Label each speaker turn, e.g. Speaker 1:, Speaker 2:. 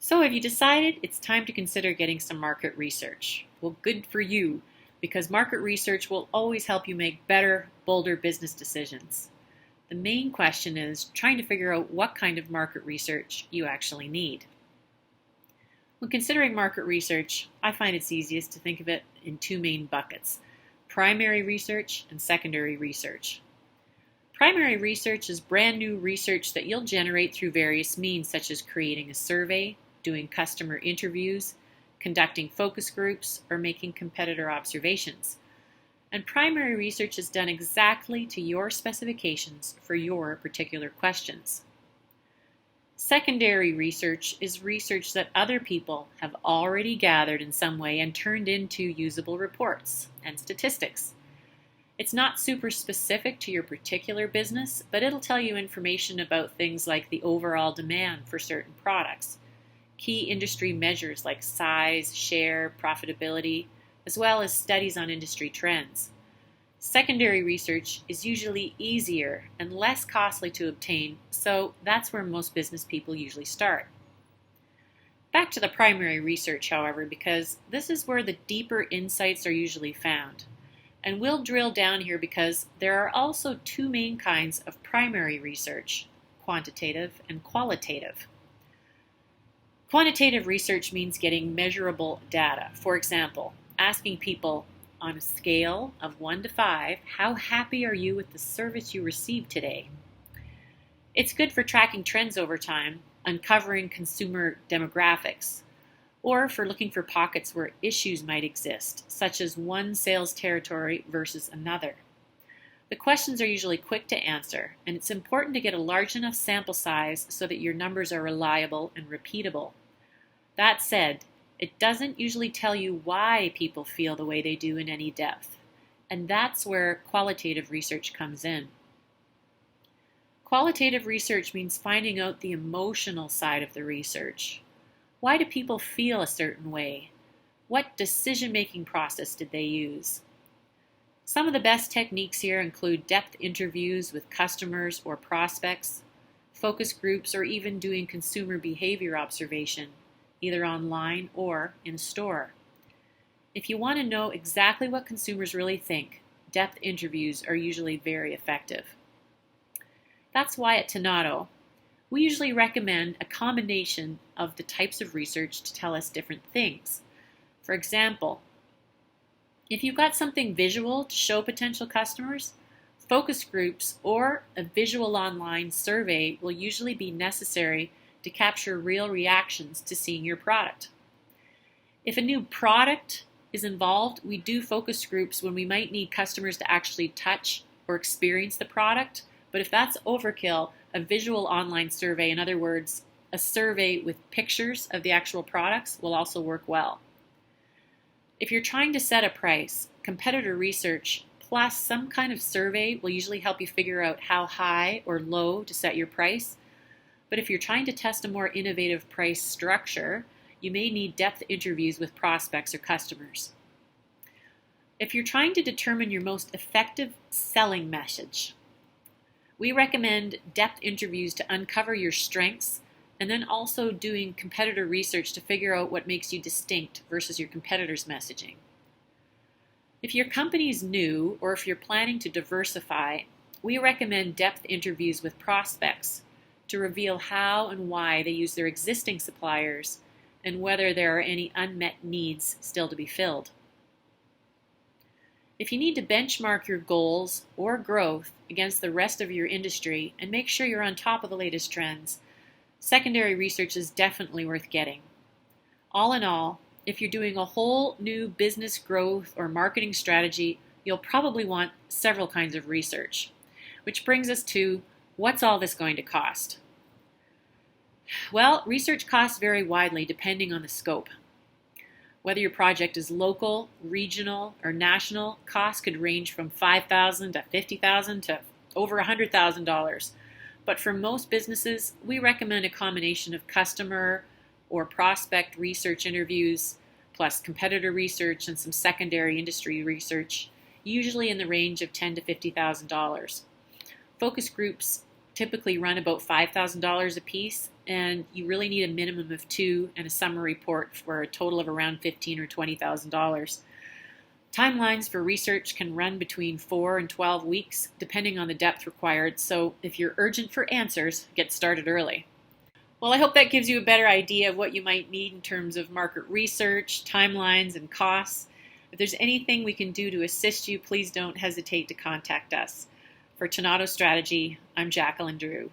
Speaker 1: So have you decided it's time to consider getting some market research? Well, good for you, because market research will always help you make better, bolder business decisions. The main question is trying to figure out what kind of market research you actually need. When considering market research, I find it's easiest to think of it in two main buckets: primary research and secondary research. Primary research is brand new research that you'll generate through various means, such as creating a survey, doing customer interviews, conducting focus groups, or making competitor observations. And primary research is done exactly to your specifications for your particular questions. Secondary research is research that other people have already gathered in some way and turned into usable reports and statistics. It's not super specific to your particular business, but it'll tell you information about things like the overall demand for certain products, key industry measures like size, share, profitability, as well as studies on industry trends. Secondary research is usually easier and less costly to obtain, so that's where most business people usually start. Back to the primary research, however, because this is where the deeper insights are usually found. And we'll drill down here because there are also two main kinds of primary research: quantitative and qualitative. Quantitative research means getting measurable data. For example, asking people on a scale of 1 to 5, how happy are you with the service you received today? It's good for tracking trends over time, uncovering consumer demographics, or for looking for pockets where issues might exist, such as one sales territory versus another. The questions are usually quick to answer, and it's important to get a large enough sample size so that your numbers are reliable and repeatable. That said, it doesn't usually tell you why people feel the way they do in any depth, and that's where qualitative research comes in. Qualitative research means finding out the emotional side of the research. Why do people feel a certain way? What decision-making process did they use? Some of the best techniques here include depth interviews with customers or prospects, focus groups, or even doing consumer behavior observation, either online or in a store. If you want to know exactly what consumers really think, depth interviews are usually very effective. That's why at Tenato, we usually recommend a combination of the types of research to tell us different things. For example, if you've got something visual to show potential customers, focus groups or a visual online survey will usually be necessary to capture real reactions to seeing your product. If a new product is involved, we do focus groups when we might need customers to actually touch or experience the product. But if that's overkill, a visual online survey, in other words, a survey with pictures of the actual products, will also work well. If you're trying to set a price, competitor research plus some kind of survey will usually help you figure out how high or low to set your price. But if you're trying to test a more innovative price structure, you may need depth interviews with prospects or customers. If you're trying to determine your most effective selling message, we recommend depth interviews to uncover your strengths, and then also doing competitor research to figure out what makes you distinct versus your competitors' messaging. If your company is new or if you're planning to diversify, we recommend depth interviews with prospects to reveal how and why they use their existing suppliers and whether there are any unmet needs still to be filled. If you need to benchmark your goals or growth against the rest of your industry and make sure you're on top of the latest trends, secondary research is definitely worth getting. All in all, if you're doing a whole new business growth or marketing strategy, you'll probably want several kinds of research. Which brings us to, what's all this going to cost? Well, research costs vary widely depending on the scope. Whether your project is local, regional, or national, costs could range from $5,000 to $50,000 to over $100,000. But for most businesses, we recommend a combination of customer or prospect research interviews, plus competitor research and some secondary industry research, usually in the range of $10,000 to $50,000. Focus groups typically run about $5,000 a piece, and you really need a minimum of 2 and a summary report for a total of around $15,000 or $20,000. Timelines for research can run between 4 and 12 weeks, depending on the depth required, so if you're urgent for answers, get started early. Well, I hope that gives you a better idea of what you might need in terms of market research, timelines, and costs. If there's anything we can do to assist you, please don't hesitate to contact us. For Tenato Strategy, I'm Jacqueline Drew.